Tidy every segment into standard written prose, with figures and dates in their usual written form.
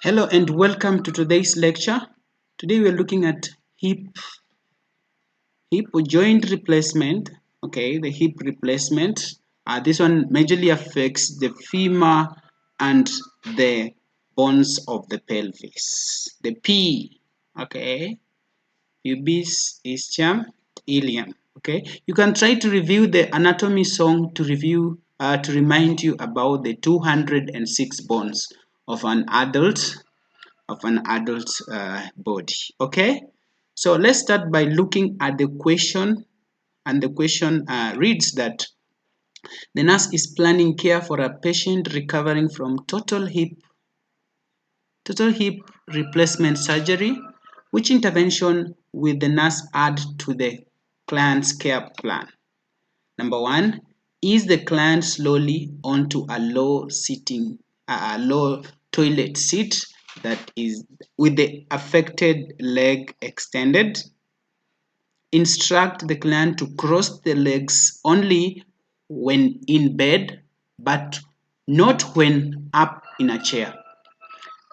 Hello and welcome to today's lecture. Today we are looking at hip joint replacement. Okay, the hip replacement. This one majorly affects the femur and the bones of the pelvis. The P. Okay, pubis, ischium, ilium. Okay, you can try to review the anatomy song to remind you about the 206 bones of an adult body. Okay, so let's start by looking at the question, and the question reads that the nurse is planning care for a patient recovering from total hip replacement surgery. Which intervention will the nurse add to the client's care plan? Number one, ease the client slowly onto a low toilet seat that is with the affected leg extended. Instruct the client to cross the legs only when in bed, but not when up in a chair.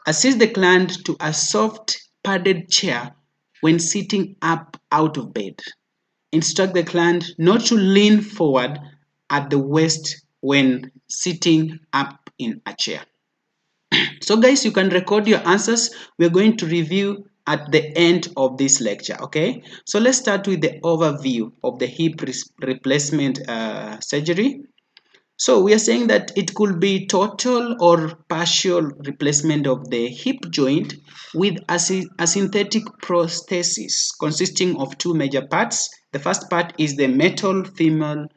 Assist the client to a soft padded chair when sitting up out of bed. Instruct the client not to lean forward at the waist when sitting up in a chair. So guys, you can record your answers. We're going to review at the end of this lecture, okay? So let's start with the overview of the hip replacement surgery. So we are saying that it could be total or partial replacement of the hip joint with a synthetic prosthesis consisting of two major parts. The first part is the metal femoral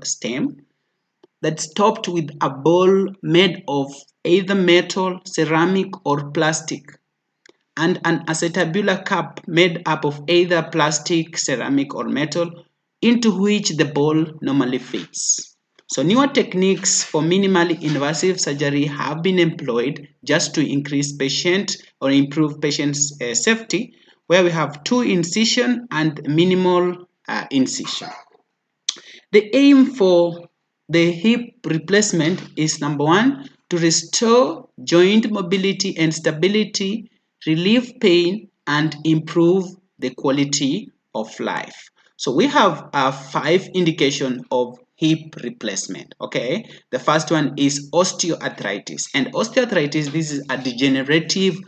stem that's topped with a ball made of either metal, ceramic, or plastic, and an acetabular cup made up of either plastic, ceramic, or metal, into which the ball normally fits. So newer techniques for minimally invasive surgery have been employed just to increase patient or improve patient's safety, where we have two incision and minimal incision. The aim for the hip replacement is number one, to restore joint mobility and stability, relieve pain, and improve the quality of life. So we have five indications of hip replacement. Okay, the first one is osteoarthritis, and osteoarthritis, this is a degenerative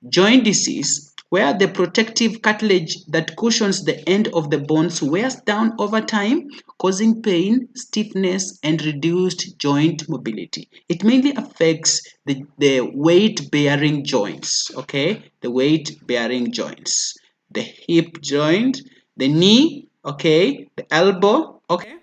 joint disease where the protective cartilage that cushions the end of the bones wears down over time, causing pain, stiffness, and reduced joint mobility. It mainly affects the weight-bearing joints, okay? The weight-bearing joints. The hip joint, the knee, okay? The elbow, okay?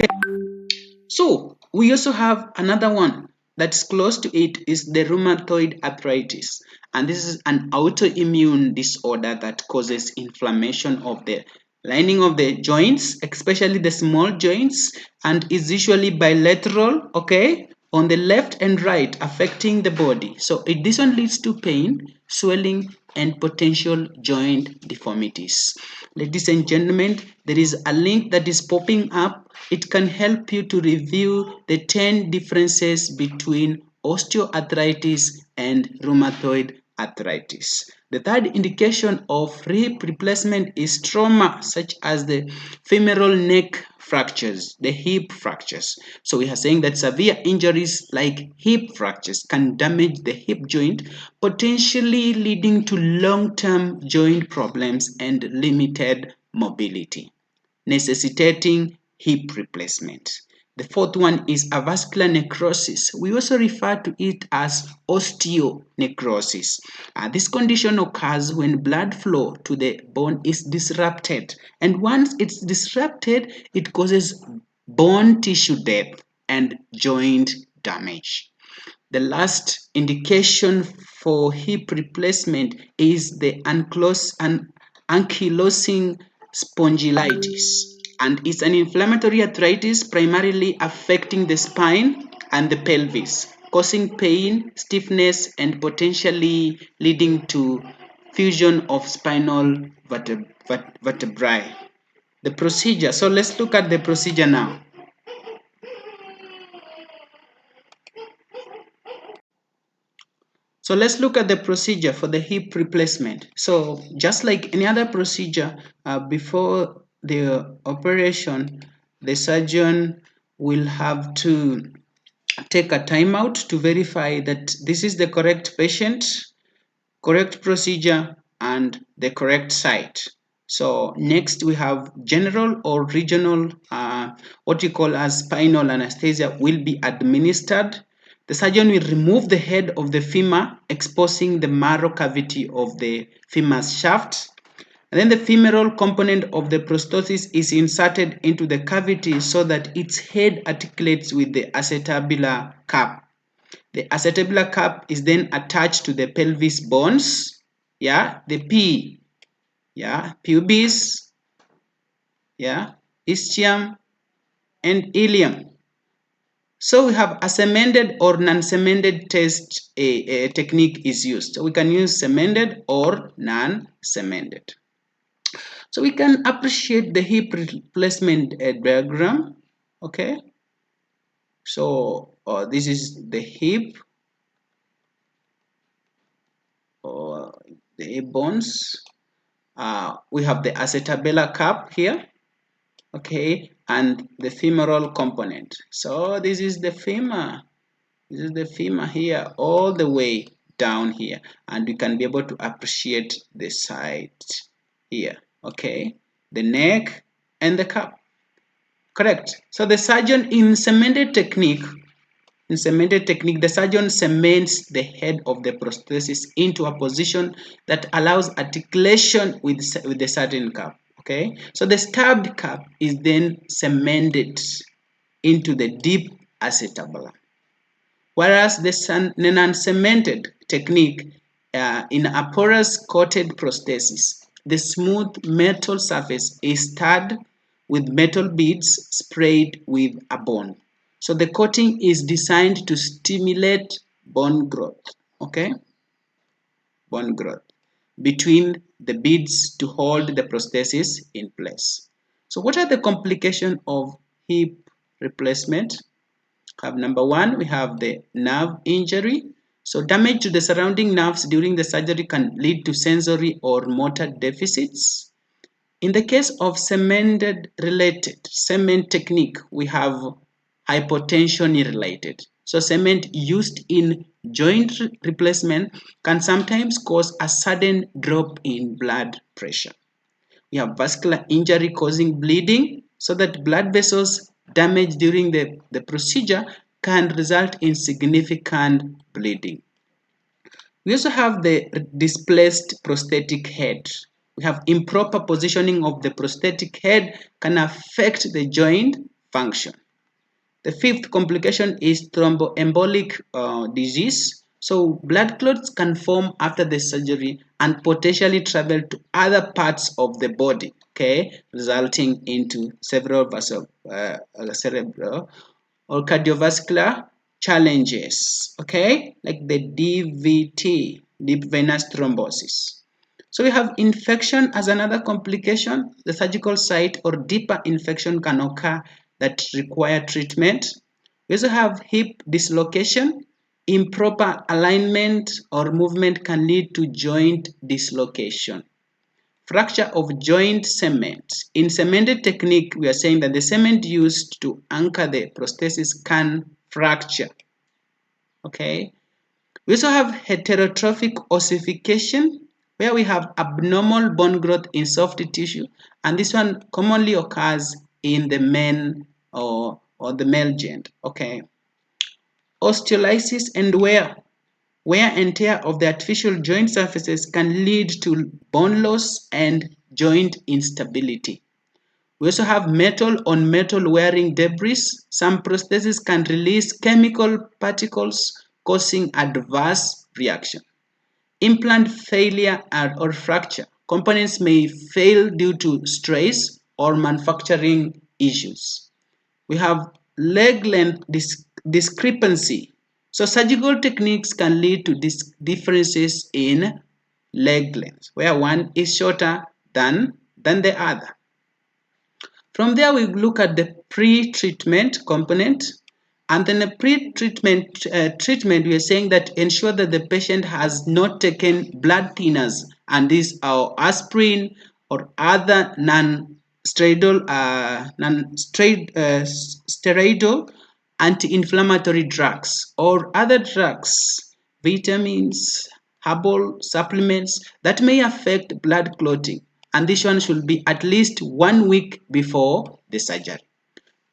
So we also have another one that's close to it is the rheumatoid arthritis. And this is an autoimmune disorder that causes inflammation of the lining of the joints, especially the small joints, and is usually bilateral, okay, on the left and right, affecting the body. So this one leads to pain, swelling, and potential joint deformities. Ladies and gentlemen, there is a link that is popping up. It can help you to review the 10 differences between osteoarthritis and rheumatoid arthritis. The third indication of hip replacement is trauma, such as the femoral neck fractures, the hip fractures. So we are saying that severe injuries like hip fractures can damage the hip joint, potentially leading to long-term joint problems and limited mobility, necessitating hip replacement. The fourth one is avascular necrosis. We also refer to it as osteonecrosis. This condition occurs when blood flow to the bone is disrupted, and once it's disrupted, it causes bone tissue death and joint damage. The last indication for hip replacement is the ankylosing spondylitis, and it's an inflammatory arthritis primarily affecting the spine and the pelvis, causing pain, stiffness, and potentially leading to fusion of spinal vertebrae. The procedure. So let's look at the procedure now. So let's look at the procedure for the hip replacement. So just like any other procedure, before the operation, the surgeon will have to take a timeout to verify that this is the correct patient, correct procedure, and the correct site. So next we have general or regional, what we call as spinal anesthesia will be administered. The surgeon will remove the head of the femur, exposing the marrow cavity of the femur's shaft. And then the femoral component of the prosthesis is inserted into the cavity so that its head articulates with the acetabular cup. The acetabular cup is then attached to the pelvis bones, yeah, the pubis, yeah, ischium, and ilium. So we have a cemented or non-cemented test technique is used. So we can use cemented or non-cemented. So we can appreciate the hip replacement diagram. Okay. So this is the hip or the hip bones. We have the acetabular cup here. Okay, and the femoral component. So this is the femur. This is the femur here, all the way down here, and we can be able to appreciate the sides here. Okay, the neck and the cup. Correct. So the surgeon in cemented technique, the surgeon cements the head of the prosthesis into a position that allows articulation with the certain cup. Okay, so the stabbed cup is then cemented into the deep acetabulum. Whereas the non-cemented technique in a porous coated prosthesis, the smooth metal surface is starred with metal beads sprayed with a bone. So the coating is designed to stimulate bone growth, okay? Bone growth between the beads to hold the prosthesis in place. So what are the complications of hip replacement? Number one, we have the nerve injury. So damage to the surrounding nerves during the surgery can lead to sensory or motor deficits. In the case of cement technique, we have hypotension related. So cement used in joint replacement can sometimes cause a sudden drop in blood pressure. We have vascular injury causing bleeding, so that blood vessels damaged during the procedure can result in significant bleeding. We also have the displaced prosthetic head. We have improper positioning of the prosthetic head can affect the joint function. The fifth complication is thromboembolic disease. So blood clots can form after the surgery and potentially travel to other parts of the body, okay, resulting into several cerebral or cardiovascular challenges, okay, like the DVT, deep venous thrombosis. So we have infection as another complication. The surgical site or deeper infection can occur that require treatment. We also have hip dislocation. Improper alignment or movement can lead to joint dislocation. Fracture of joint cement. In cemented technique, we are saying that the cement used to anchor the prosthesis can fracture. Okay. We also have heterotrophic ossification, where we have abnormal bone growth in soft tissue, and this one commonly occurs in the men or the male gender. Okay. Osteolysis and wear. Wear and tear of the artificial joint surfaces can lead to bone loss and joint instability. We also have metal on metal wearing debris. Some prostheses can release chemical particles causing adverse reaction. Implant failure or fracture. Components may fail due to stress or manufacturing issues. We have leg length discrepancy. So surgical techniques can lead to differences in leg length, where one is shorter than the other. From there, we look at the pre-treatment component. And then a pre-treatment treatment, we are saying that ensure that the patient has not taken blood thinners, and these are aspirin or other non-steroidal steroidal anti-inflammatory drugs or other drugs, vitamins, herbal supplements that may affect blood clotting. And this one should be at least 1 week before the surgery.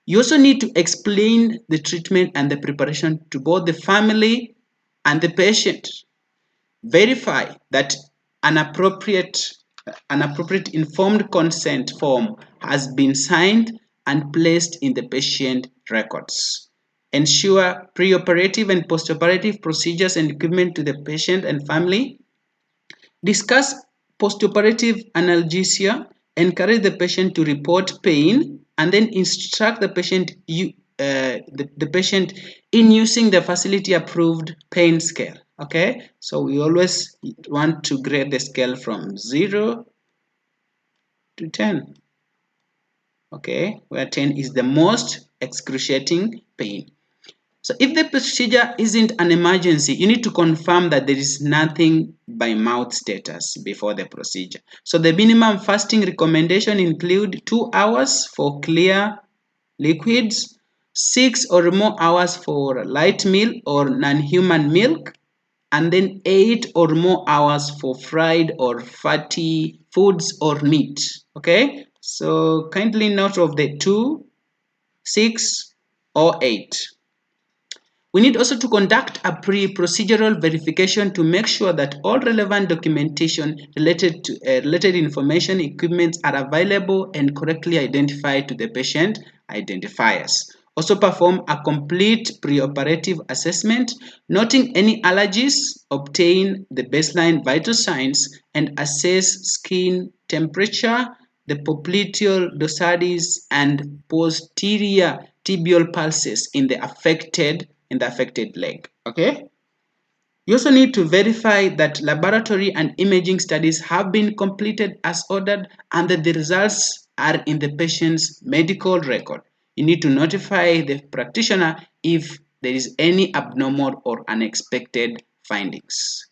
You also need to explain the treatment and the preparation to both the family and the patient. Verify that an appropriate, an appropriate informed consent form has been signed and placed in the patient records. Ensure preoperative and postoperative procedures and equipment to the patient and family. Discuss postoperative analgesia, encourage the patient to report pain, and then instruct the patient the patient in using the facility approved pain scale. Okay, so we always want to grade the scale from 0 to 10. Okay, where 10 is the most excruciating pain. So if the procedure isn't an emergency, you need to confirm that there is nothing by mouth status before the procedure. So the minimum fasting recommendation include 2 hours for clear liquids, 6 or more hours for light meal or non-human milk, and then 8 or more hours for fried or fatty foods or meat. Okay, so kindly note of the 2, 6, or 8. We need also to conduct a pre-procedural verification to make sure that all relevant documentation related to related information equipment are available and correctly identified to the patient identifiers. Also perform a complete preoperative assessment, noting any allergies, obtain the baseline vital signs, and assess skin temperature, the popliteal dorsades, and posterior tibial pulses in the affected leg. Okay, you also need to verify that laboratory and imaging studies have been completed as ordered and that the results are in the patient's medical record. You need to notify the practitioner if there is any abnormal or unexpected findings.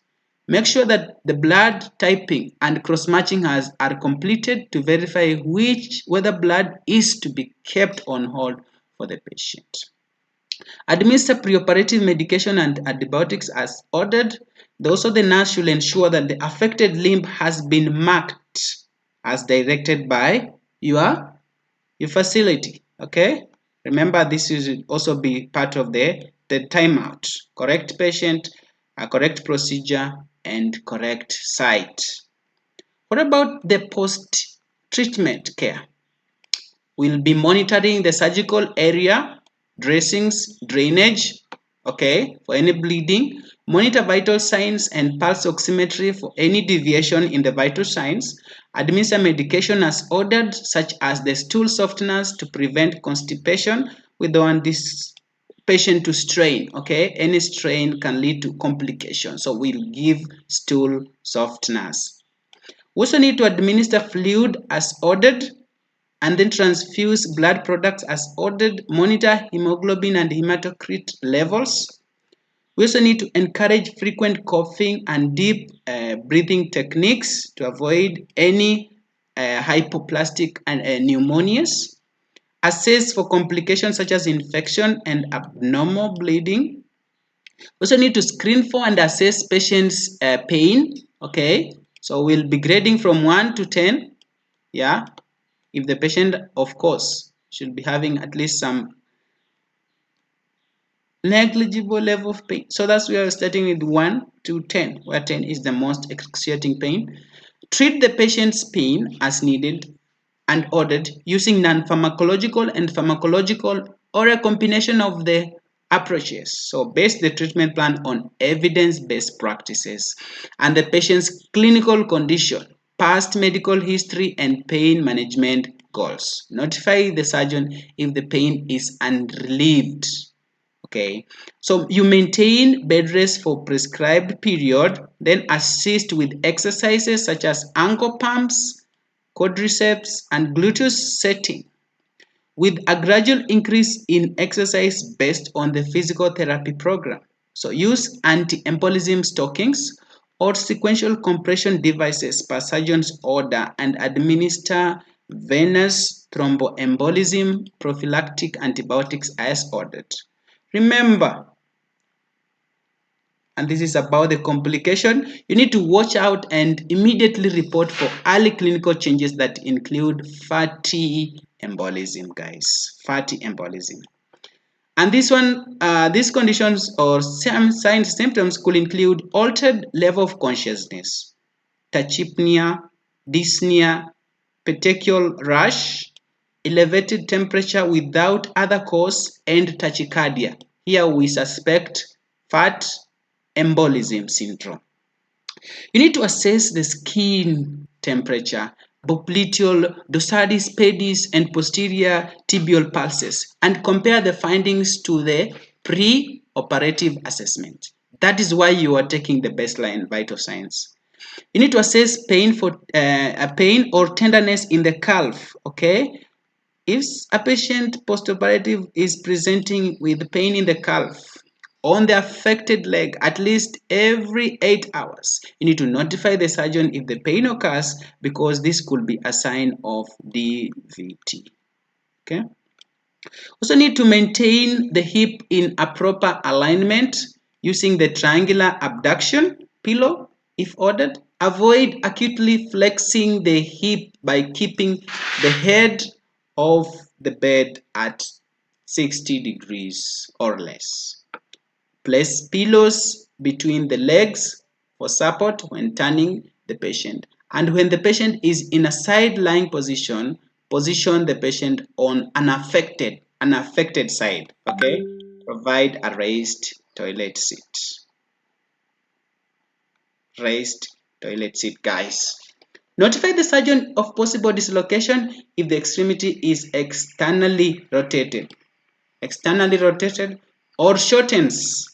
Make sure that the blood typing and cross-matching are completed to verify whether blood is to be kept on hold for the patient. Administer preoperative medication and antibiotics as ordered. Also, the nurse should ensure that the affected limb has been marked as directed by your facility. Okay, remember this should also be part of the timeout. Correct patient, a correct procedure, and correct site. What about the post-treatment care? We'll be monitoring the surgical area, dressings, drainage, okay, for any bleeding, monitor vital signs and pulse oximetry for any deviation in the vital signs, administer medication as ordered, such as the stool softeners to prevent constipation. We don't want this patient to strain, okay? Any strain can lead to complications, so we'll give stool softeners. We also need to administer fluid as ordered, and then transfuse blood products as ordered, monitor hemoglobin and hematocrit levels. We also need to encourage frequent coughing and deep breathing techniques to avoid any hypoplastic and pneumonias. Assess for complications such as infection and abnormal bleeding. We also need to screen for and assess patients' pain. Okay, so we'll be grading from 1 to 10. Yeah, if the patient, of course, should be having at least some negligible level of pain. So that's where we're starting with 1 to 10, where 10 is the most excruciating pain. Treat the patient's pain as needed and ordered using non-pharmacological and pharmacological or a combination of the approaches. So base the treatment plan on evidence-based practices and the patient's clinical condition, past medical history, and pain management goals. Notify the surgeon if the pain is unrelieved. Okay, so you maintain bed rest for prescribed period, then assist with exercises such as ankle pumps, quadriceps, and gluteus setting. with a gradual increase in exercise based on the physical therapy program. So use anti-embolism stockings or sequential compression devices per surgeon's order and administer venous thromboembolism prophylactic antibiotics as ordered. Remember, and this is about the complication, you need to watch out and immediately report for early clinical changes that include fatty embolism, guys. Fatty embolism. And these conditions or signs symptoms could include altered level of consciousness, tachypnea, dyspnea, petechial rash, elevated temperature without other cause, and tachycardia. Here we suspect fat embolism syndrome. You need to assess the skin temperature, popliteal, dorsalis pedis, and posterior tibial pulses, and compare the findings to the pre-operative assessment. That is why you are taking the baseline vital signs. You need to assess pain or tenderness in the calf. Okay, if a patient postoperative is presenting with pain in the calf on the affected leg at least every 8 hours, you need to notify the surgeon if the pain occurs, because this could be a sign of DVT. Okay. Also need to maintain the hip in a proper alignment using the triangular abduction pillow if ordered. Avoid acutely flexing the hip by keeping the head of the bed at 60 degrees or less. Place pillows between the legs for support when turning the patient. And when the patient is in a side lying position, position the patient on an affected side. Okay? Provide a raised toilet seat. Raised toilet seat, guys. Notify the surgeon of possible dislocation if the extremity is externally rotated or shortens,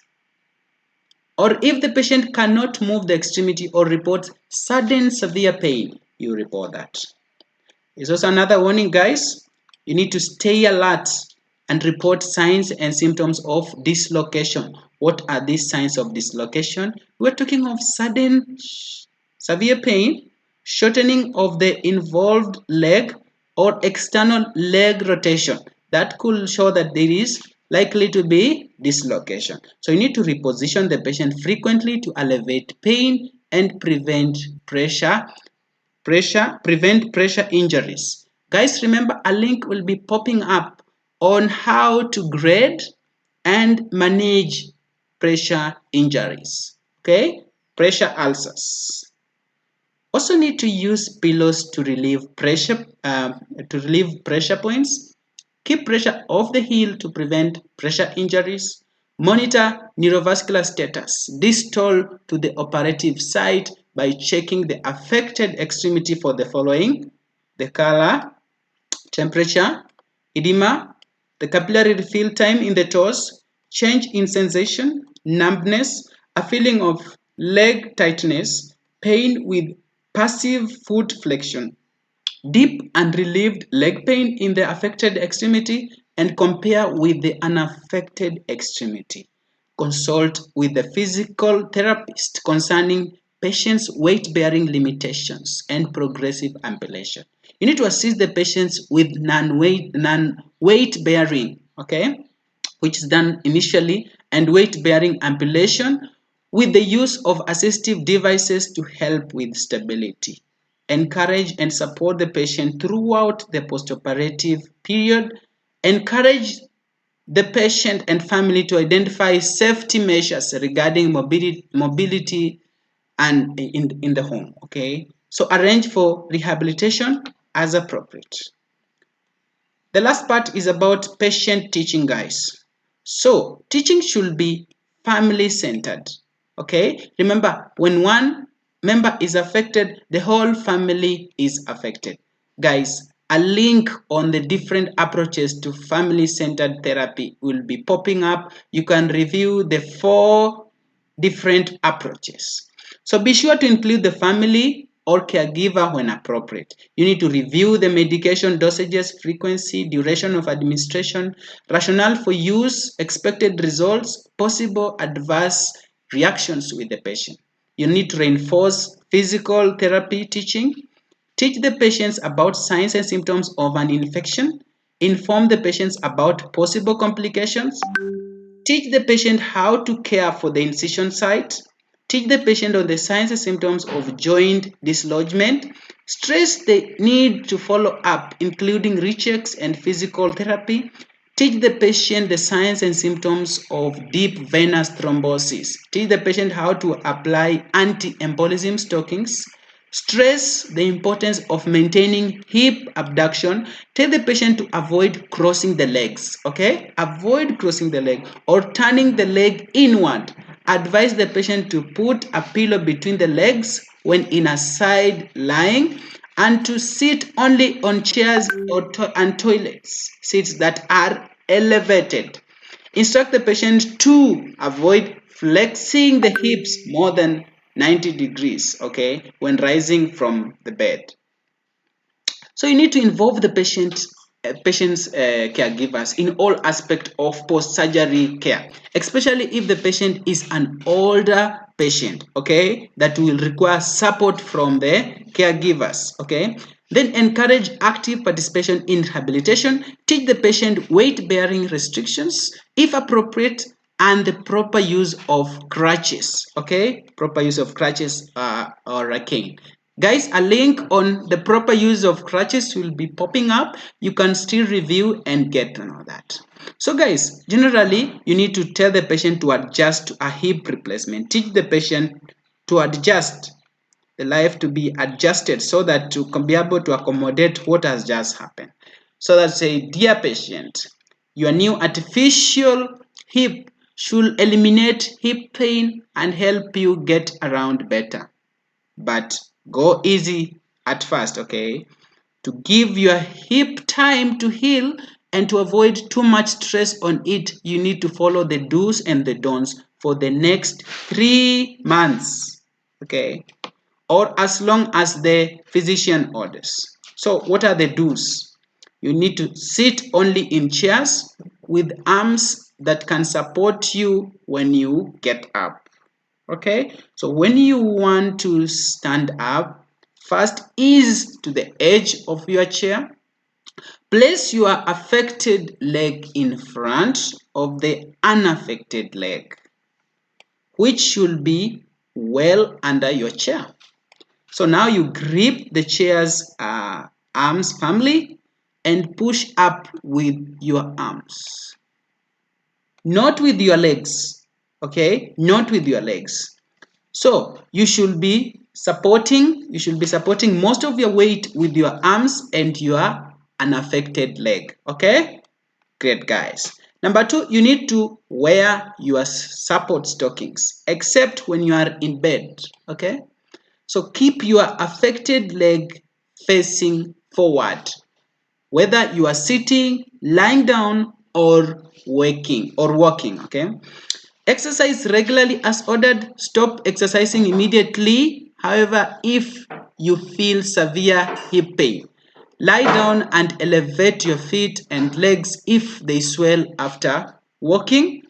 or if the patient cannot move the extremity or reports sudden severe pain. You report that. It's also another warning, guys. You need to stay alert and report signs and symptoms of dislocation. What are these signs of dislocation? We're talking of sudden severe pain, shortening of the involved leg, or external leg rotation. That could show that there is likely to be dislocation. So you need to reposition the patient frequently to alleviate pain and prevent pressure injuries. Guys, remember, a link will be popping up on how to grade and manage pressure injuries. Okay, pressure ulcers. Also need to use pillows to relieve pressure points. Keep pressure off the heel to prevent pressure injuries. Monitor neurovascular status distal to the operative site by checking the affected extremity for the following: the color, temperature, edema, the capillary refill time in the toes, change in sensation, numbness, a feeling of leg tightness, pain with passive foot flexion, deep and relieved leg pain in the affected extremity, and compare with the unaffected extremity. Consult with the physical therapist concerning patient's weight-bearing limitations and progressive ambulation. You need to assist the patients with non-weight bearing, okay, which is done initially, and weight-bearing ambulation with the use of assistive devices to help with stability. Encourage and support the patient throughout the postoperative period. Encourage the patient and family to identify safety measures regarding mobility and in the home. Okay, so arrange for rehabilitation as appropriate. The last part is about patient teaching, guys. So teaching should be family centered. Okay, remember, when one member is affected, the whole family is affected. Guys, a link on the different approaches to family centered therapy will be popping up. You can review the 4 different approaches. So be sure to include the family or caregiver when appropriate. You need to review the medication dosages, frequency, duration of administration, rationale for use, expected results, possible adverse reactions with the patient. You need to reinforce physical therapy teaching, teach the patients about signs and symptoms of an infection, inform the patients about possible complications, teach the patient how to care for the incision site. Teach the patient on the signs and symptoms of joint dislodgement. Stress the need to follow up, including rechecks and physical therapy. Teach the patient the signs and symptoms of deep venous thrombosis. Teach the patient how to apply anti-embolism stockings. Stress the importance of maintaining hip abduction. Tell the patient to avoid crossing the legs, okay? Avoid crossing the leg or turning the leg inward. Advise the patient to put a pillow between the legs when in a side lying and to sit only on chairs and toilets seats that are elevated. Instruct the patient to avoid flexing the hips more than 90 degrees, okay, when rising from the bed. So you need to involve the patient's caregivers in all aspects of post-surgery care, especially if the patient is an older patient, okay, that will require support from the caregivers, okay. Then encourage active participation in rehabilitation. Teach the patient weight-bearing restrictions, if appropriate, and the proper use of crutches, okay, proper use of crutches or a cane. Guys, a link on the proper use of crutches will be popping up. You can still review and get to know that. So guys, generally, you need to tell the patient to adjust to a hip replacement. Teach the patient to adjust the life to be adjusted so that to be able to accommodate what has just happened. So that say, dear patient, your new artificial hip should eliminate hip pain and help you get around better. But go easy at first, okay? To give your hip time to heal and to avoid too much stress on it, you need to follow the do's and the don'ts for the next 3 months, okay? Or as long as the physician orders. So what are the do's? You need to sit only in chairs with arms that can support you when you get up. Okay, so when you want to stand up, first ease to the edge of your chair. Place your affected leg in front of the unaffected leg, which should be well under your chair. So now you grip the chair's arms firmly and push up with your arms. Not with your legs, okay? Not with your legs. So you should be supporting most of your weight with your arms and your unaffected leg, okay? Great, guys. Number 2, you need to wear your support stockings, except when you are in bed, okay? So keep your affected leg facing forward, whether you are sitting, lying down, or walking, okay? Exercise regularly as ordered. Stop exercising immediately. However, if you feel severe hip pain, lie down and elevate your feet and legs if they swell after walking.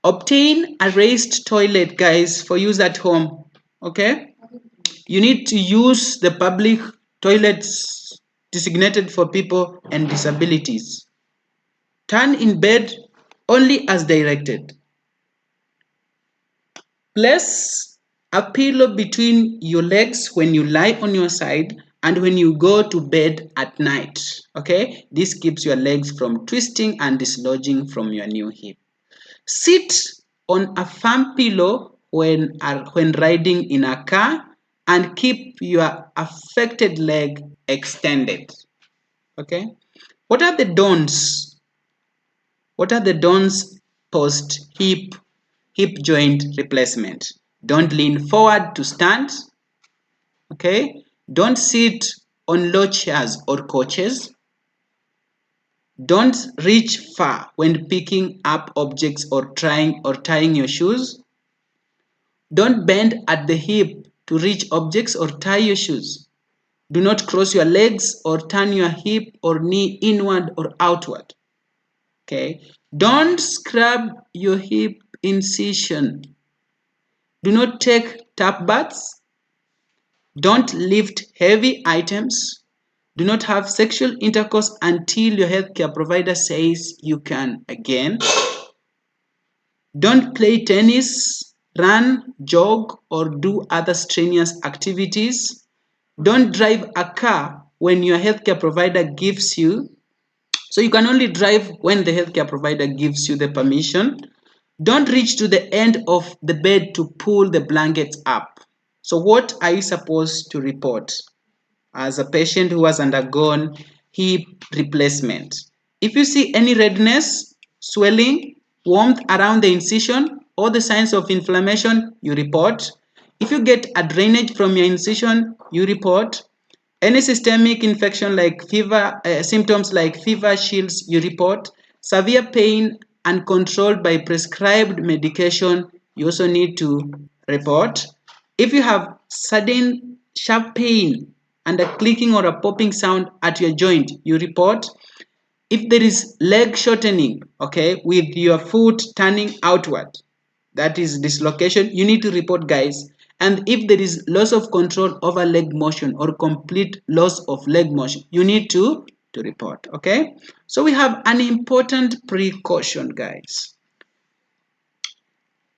Obtain a raised toilet, guys, for use at home, okay? You need to use the public toilets designated for people and disabilities. Turn in bed only as directed. Place a pillow between your legs when you lie on your side and when you go to bed at night. Okay, this keeps your legs from twisting and dislodging from your new hip. Sit on a firm pillow when riding in a car and keep your affected leg extended. Okay, what are the don'ts? What are the don'ts post hip joint replacement? Don't lean forward to stand. Okay, don't sit on low chairs or couches. Don't reach far when picking up objects or tying your shoes. Don't bend at the hip to reach objects or tie your shoes. Do not cross your legs or turn your hip or knee inward or outward. Okay. Don't scrub your hip incision. Do not take tap baths. Don't lift heavy items. Do not have sexual intercourse until your healthcare provider says you can. Again, don't play tennis, run, jog, or do other strenuous activities. Don't drive a car when your healthcare provider gives you. So you can only drive when the healthcare provider gives you the permission. Don't reach to the end of the bed to pull the blankets up. So what are you supposed to report as a patient who has undergone hip replacement? If you see any redness, swelling, warmth around the incision, or the signs of inflammation, you report. If you get a drainage from your incision, you report. Any systemic infection like fever, symptoms like fever, chills, you report. Severe pain uncontrolled by prescribed medication, you also need to report. If you have sudden sharp pain and a clicking or a popping sound at your joint, you report. If there is leg shortening, okay, with your foot turning outward, that is dislocation, you need to report, guys. And if there is loss of control over leg motion or complete loss of leg motion, you need to report. Okay, so we have an important precaution, guys.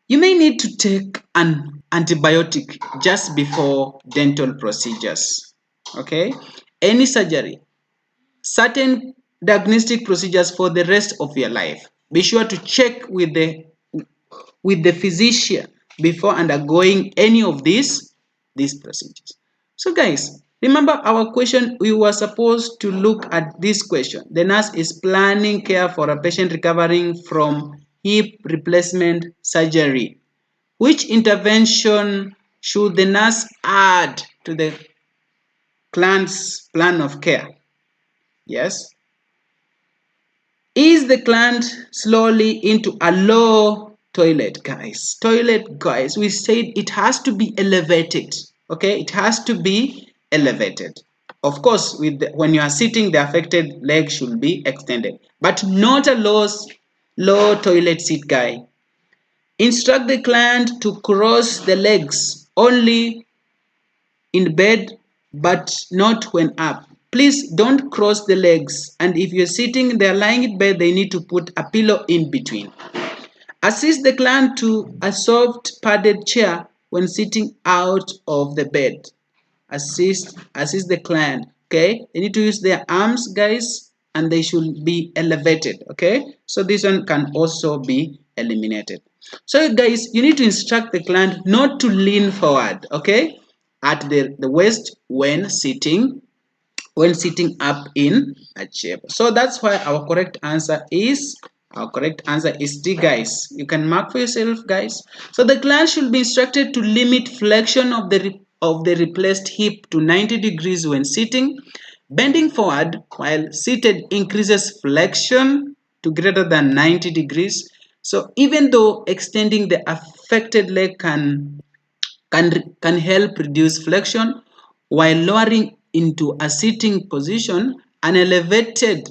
You may need to take an antibiotic just before dental procedures. Okay, any surgery, certain diagnostic procedures for the rest of your life. Be sure to check with the physician before undergoing any of these procedures. So guys, remember our question, we were supposed to look at this question. The nurse is planning care for a patient recovering from hip replacement surgery. Which intervention should the nurse add to the client's plan of care? Yes. Is the client slowly into a low toilet, guys? Toilet, guys, we said it has to be elevated. Okay, it has to be elevated. Of course, when you are sitting, the affected leg should be extended, but not a low toilet seat, guy. Instruct the client to cross the legs only in bed but not when up. Please don't cross the legs, and if you're sitting, they're lying in bed, they need to put a pillow in between. Assist the client to a soft padded chair when sitting out of the bed. Assist the client. Okay, they need to use their arms, guys, and they should be elevated. Okay, so this one can also be eliminated. So guys, you need to instruct the client not to lean forward, okay, at the waist when sitting up in a chair. So that's why our correct answer is D, guys. You can mark for yourself, guys. So the client should be instructed to limit flexion of the replaced hip to 90 degrees when sitting. Bending forward while seated increases flexion to greater than 90 degrees. So even though extending the affected leg can help reduce flexion, while lowering into a sitting position, an elevated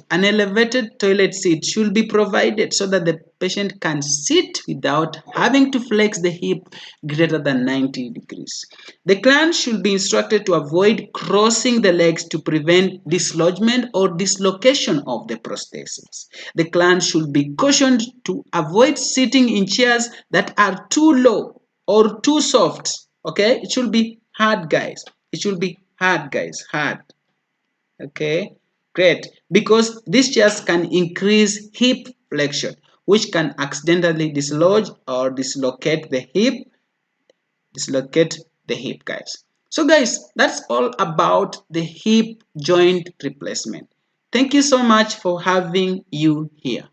toilet seat should be provided so that the patient can sit without having to flex the hip greater than 90 degrees. The client should be instructed to avoid crossing the legs to prevent dislodgement or dislocation of the prosthesis. The client should be cautioned to avoid sitting in chairs that are too low or too soft. Okay, it should be hard, guys. It should be hard, guys. Hard. Okay, great. Because these chairs can increase hip flexion, which can accidentally dislodge or dislocate the hip. Guys. So guys, that's all about the hip joint replacement. Thank you so much for having you here.